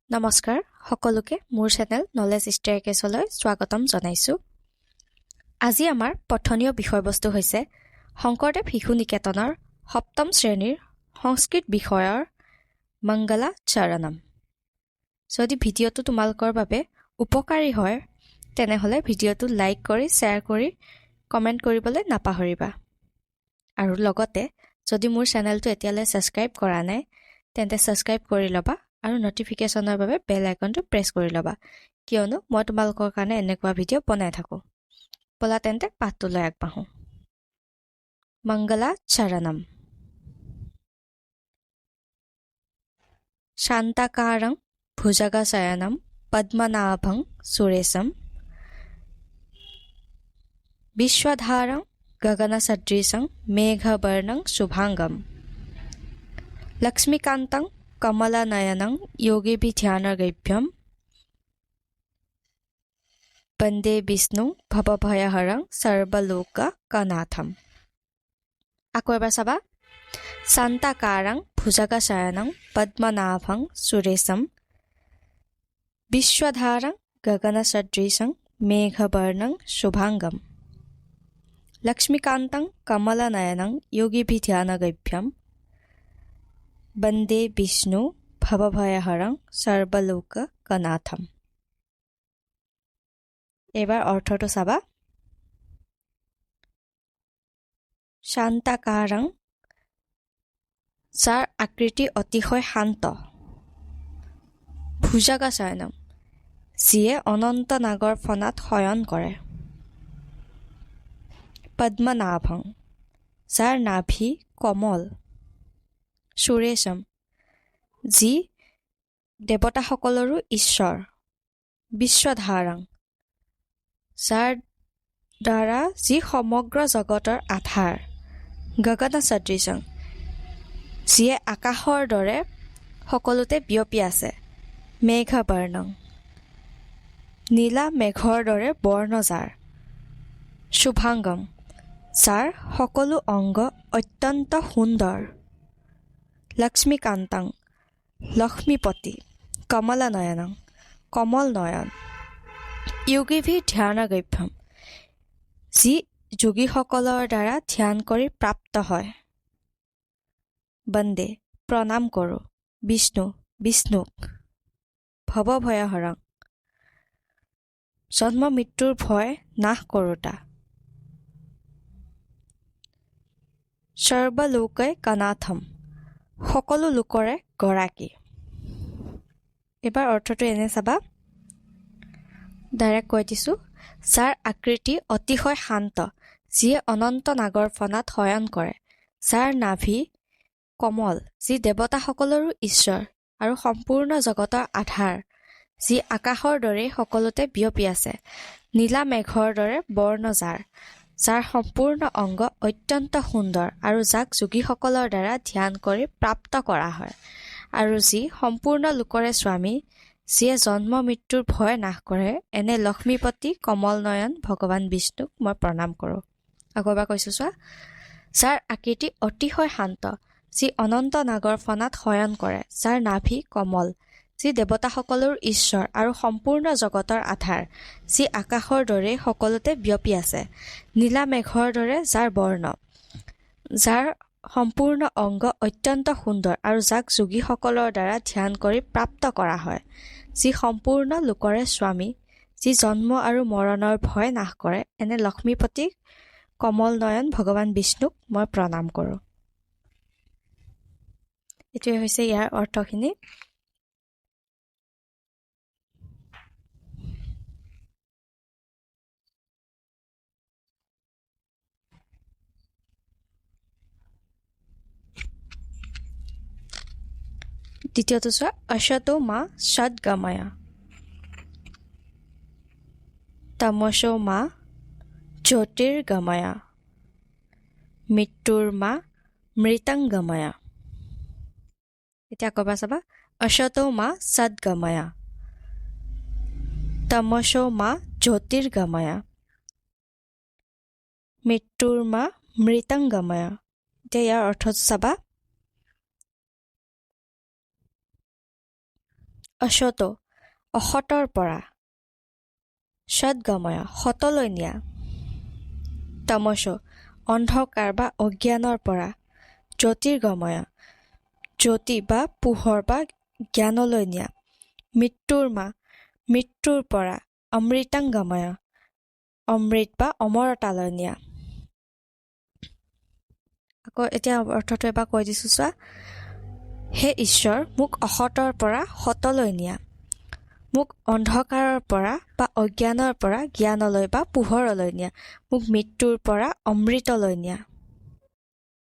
নমস্কাৰ সকলোকে মোৰ চেনেল নলেজ ষ্টেয়াৰকেছলৈ স্বাগতম জনাইছোঁ। আজি আমাৰ পঠনীয় বিষয়বস্তু হৈছে শংকৰদেৱ শিশু নিকেতনৰ সপ্তম শ্ৰেণীৰ সংস্কৃত বিষয়ৰ মংগলা চৰণম। যদি ভিডিঅ'টো তোমালোকৰ বাবে উপকাৰী হয় তেনেহ'লে ভিডিঅ'টো লাইক কৰি শ্বেয়াৰ কৰি কমেণ্ট কৰিবলৈ নাপাহৰিবা। আৰু লগতে যদি মোৰ চেনেলটো এতিয়ালৈ ছাবস্ক্ৰাইব কৰা নাই তেন্তে ছাবস্ক্ৰাইব কৰি ল'বা আৰু নটিফিকেশ্যনৰ বাবে বেল আইকনটো প্ৰেছ কৰি ল'বা, কিয়নো মই তোমালোকৰ কাৰণে এনেকুৱা ভিডিঅ' বনাই থাকোঁ। ব'লা তেন্তে পাঠটোলৈ আগবাঢ়োঁ। মংগলা চৰণম। শান্তাকাৰং ভুজগশয়নম পদ্মনাভং সুৰেশম বিশ্বধাৰং গগনসদৃশং মেঘবৰ্ণং শুভাঙ্গম লক্ষ্মীকান্তং কমলনয়নং যোগীভিধ্যানগভ্যম বন্দে বিষ্ণু ভবভয়হৰং সৰ্বলোকনাথম। আকৌ এবাৰ চাবা। শান্তাকাৰং ভুজগশয়নং পদ্মনাভং সুৰেশম বিশ্বধাৰং গগনসদৃশং মেঘবৰ্ণং শুভাঙ্গম লক্ষ্মীকান্তং কমলনয়নং যোগীভিধ্যানগভ্যম বন্দে বিষ্ণু ভবভয়হৰং সৰ্বলোকনাথম। এবাৰ অৰ্থটো চাবা। শান্তাকাৰং, যাৰ আকৃতি অতিশয় শান্ত। ভুজগশয়নম, যিয়ে অনন্ত নাগৰ ফণাত শয়ন কৰে। পদ্মনাভং, যাৰ নাভি কমল। সুৰেশম, যি দেৱতাসকলৰো ঈশ্বৰ। বিশ্বধাৰং, যাৰ দ্বাৰা যি সমগ্ৰ জগতৰ আধাৰ। গগনসদৃশং, যিয়ে আকাশৰ দৰে সকলোতে বিয়পি আছে। মেঘবৰ্ণং, নীলা মেঘৰ দৰে বৰ্ণ যাৰ। শুভাঙ্গম, যাৰ সকলো অংগ অত্যন্ত সুন্দৰ। লক্ষ্মীকান্তং, লক্ষ্মীপতি। কমলনয়নং, কমল নয়ন। যোগীভিধ্যানগভ্যম, যি যোগীসকলৰ দ্বাৰা ধ্যান কৰি প্ৰাপ্ত হয়। বন্দে, প্ৰণাম কৰোঁ। বিষ্ণু, বিষ্ণুক। ভবভয়হৰং, জন্ম মৃত্যুৰ ভয় নাশ কৰোঁতা। সৰ্বলোকনাথম, সকলো লোকৰে গৰাকী। এইবাৰ অৰ্থটো এনে চাবা। ডাইৰেক্ট কৈ দিছোঁ। যাৰ আকৃতি অতিশয় শান্ত, যিয়ে অনন্ত নাগৰ ফণাত শয়ন কৰে। যাৰ নাভি কমল, যি দেৱতাসকলৰো ঈশ্বৰ আৰু সম্পূৰ্ণ জগতৰ আধাৰ। যি আকাশৰ দৰেই সকলোতে বিয়পি আছে। নীলা মেঘৰ দৰে বৰ্ণ যাৰ। যাৰ সম্পূৰ্ণ অংগ অত্যন্ত সুন্দৰ আৰু যাক যোগীসকলৰ দ্বাৰা ধ্যান কৰি প্ৰাপ্ত কৰা হয়। আৰু যি সম্পূৰ্ণ লোকৰে স্বামী, যিয়ে জন্ম মৃত্যুৰ ভয় নাশ কৰে, এনে লক্ষ্মীপতি কমল নয়ন ভগৱান বিষ্ণুক মই প্ৰণাম কৰোঁ। আকৌ এবাৰ কৈছোঁ চোৱা। যাৰ আকৃতি অতিশয় শান্ত, যি অনন্ত নাগৰ ফণাত শয়ন কৰে। যাৰ নাভি কমল, যি দেৱতাসকলৰ ঈশ্বৰ আৰু সম্পূৰ্ণ জগতৰ আধাৰ। যি আকাশৰ দৰে সকলোতে বিয়পি আছে। নীলা মেঘৰ দৰে যাৰ বৰ্ণ। যাৰ সম্পূৰ্ণ অংগ অত্যন্ত সুন্দৰ আৰু যাক যোগীসকলৰ দ্বাৰা ধ্যান কৰি প্ৰাপ্ত কৰা হয়। যি সম্পূৰ্ণ লোকৰে স্বামী, যি জন্ম আৰু মৰণৰ ভয় নাশ কৰে, এনে লক্ষ্মীপতি কমল নয়ন ভগৱান বিষ্ণুক মই প্ৰণাম কৰোঁ। এইটোৱে হৈছে ইয়াৰ অৰ্থখিনি। দ্বিতীয়টো চোৱা। অসতো মা সদ্গময়া তমসো মা জ্যোতিৰ্গময়া মৃত্যুৰ মা মৃতংগময়া। এতিয়া ক'বা চাবা। অসতো মা সদ্গময়া তমসো মা জ্যোতিৰ্গময়া মৃত্যুৰ মা মৃতংগময়া। এতিয়া ইয়াৰ অৰ্থটো চাবা। অসতো অসতৰ পৰা, সদ্গময় সতলৈ নিয়া, তমস অন্ধকাৰ বা অজ্ঞানৰ পৰা, জ্যোতিৰ্গময় জ্যোতি বা পোহৰ বা জ্ঞানলৈ নিয়া, মৃত্যুৰ্মা মৃত্যুৰ পৰা, অমৃতাংগময় অমৃত বা অমৰতালৈ নিয়া। আকৌ এতিয়া অৰ্থটো এবাৰ কৈ দিছোঁ চোৱা। হে ঈশ্বৰ, মোক অসতৰ পৰা সতলৈ নিয়া, মোক অন্ধকাৰৰ পৰা বা অজ্ঞানৰ পৰা জ্ঞানলৈ বা পোহৰলৈ নিয়া, মোক মৃত্যুৰ পৰা অমৃতলৈ নিয়া।